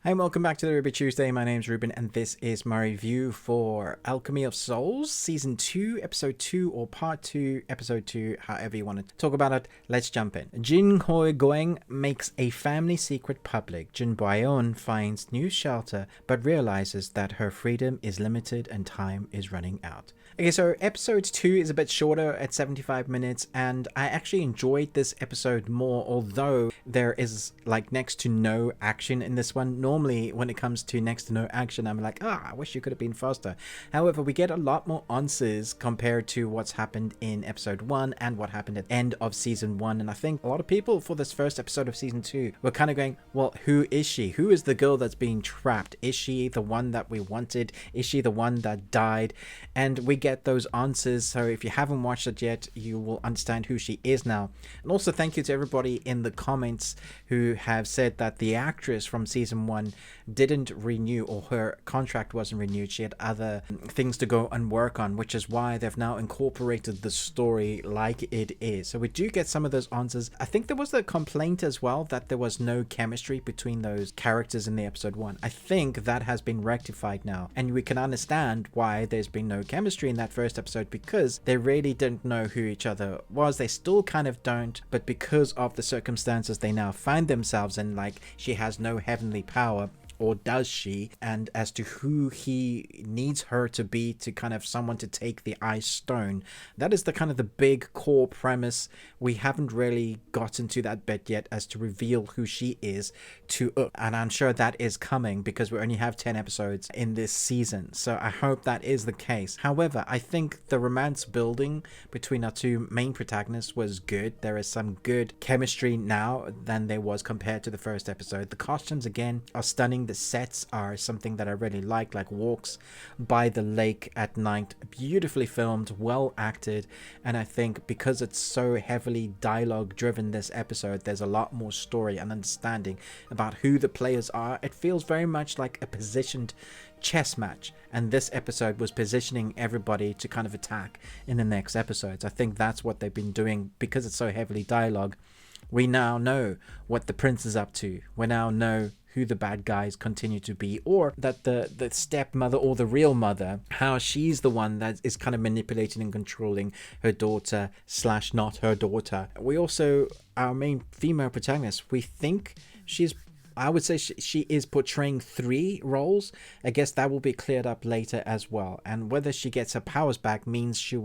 Hey, and welcome back to the Ruby Tuesday. My name's Ruben, and this is my review for Alchemy of Souls, Season 2, Episode 2, or Part 2, Episode 2, however you want to talk about it. Let's jump in. Jin Hoi Goeng makes a family secret public. Jin Byeon finds new shelter, but realizes that her freedom is limited and time is running out. Okay, so Episode 2 is a bit shorter at 75 minutes, and I actually enjoyed this episode more, although there is like next to no action in this one. Normally, when it comes to next to no action, I'm like, I wish you could have been faster. However, we get a lot more answers compared to what's happened in Episode 1 and what happened at the end of Season 1, and I think a lot of people for this first episode of Season 2 were kind of going, well, who is she? Who is the girl that's being trapped? Is she the one that we wanted? Is she the one that died? And we get those answers, so if you haven't watched it yet, you will understand who she is now. And also thank you to everybody in the comments who have said that the actress from Season 1 didn't renew, or her contract wasn't renewed. She had other things to go and work on, which is why they've now incorporated the story like it is. So we do get some of those answers. I think there was a complaint as well that there was no chemistry between those characters in the Episode 1. I think that has been rectified now, and we can understand why there's been no chemistry in that first episode, because they really didn't know who each other was. They still kind of don't, but because of the circumstances they now find themselves in, like she has no heavenly power, or does she, and as to who he needs her to be to kind of someone to take the ice stone. That is the kind of the big core premise. We haven't really gotten to that bit yet as to reveal who she is to Uk, and I'm sure that is coming because we only have 10 episodes in this season, so I hope that is the case. However, I think the romance building between our two main protagonists was good. There is some good chemistry now than there was compared to the first episode. The costumes again are stunning. The sets are something that I really like walks by the lake at night, beautifully filmed, well acted, and I think because it's so heavily dialogue driven this episode, there's a lot more story and understanding about who the players are. It feels very much like a positioned chess match, and this episode was positioning everybody to kind of attack in the next episodes. I think that's what they've been doing. Because it's so heavily dialogue, we now know what the prince is up to. We now know who the bad guys continue to be, or that the stepmother, or the real mother, how she's the one that is kind of manipulating and controlling her daughter slash not her daughter. We also, our main female protagonist, we think she's, I would say she is portraying 3 roles. I guess that will be cleared up later as well. And whether she gets her powers back means she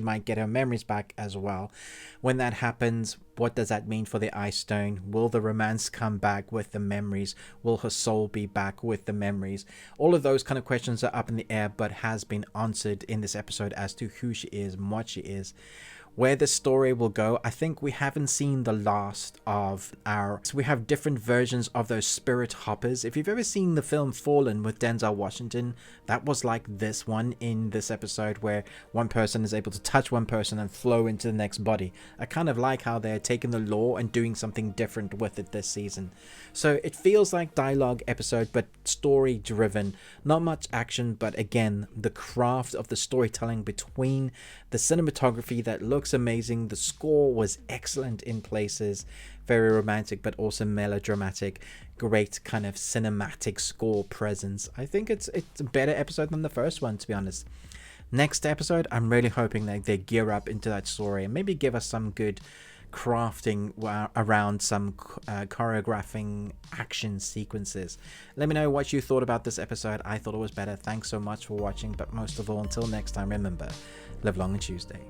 might get her memories back as well. When that happens, what does that mean for the Ice Stone? Will the romance come back with the memories? Will her soul be back with the memories? All of those kind of questions are up in the air, but has been answered in this episode as to who she is and what she is. Where the story will go, I think we haven't seen the last of our... So we have different versions of those spirit hoppers. If you've ever seen the film Fallen with Denzel Washington, that was like this one in this episode, where one person is able to touch one person and flow into the next body. I kind of like how they're taking the lore and doing something different with it this season. So it feels like dialogue episode, but story driven. Not much action, but again, the craft of the storytelling between the cinematography that looks amazing. The score was excellent in places, very romantic but also melodramatic. Great kind of cinematic score presence. I think it's a better episode than the first one, to be honest. Next episode, I'm really hoping that they gear up into that story and maybe give us some good crafting around some choreographing action sequences. Let me know what you thought about this episode. I thought it was better. Thanks so much for watching, but most of all, until next time, remember, live long and Tuesday.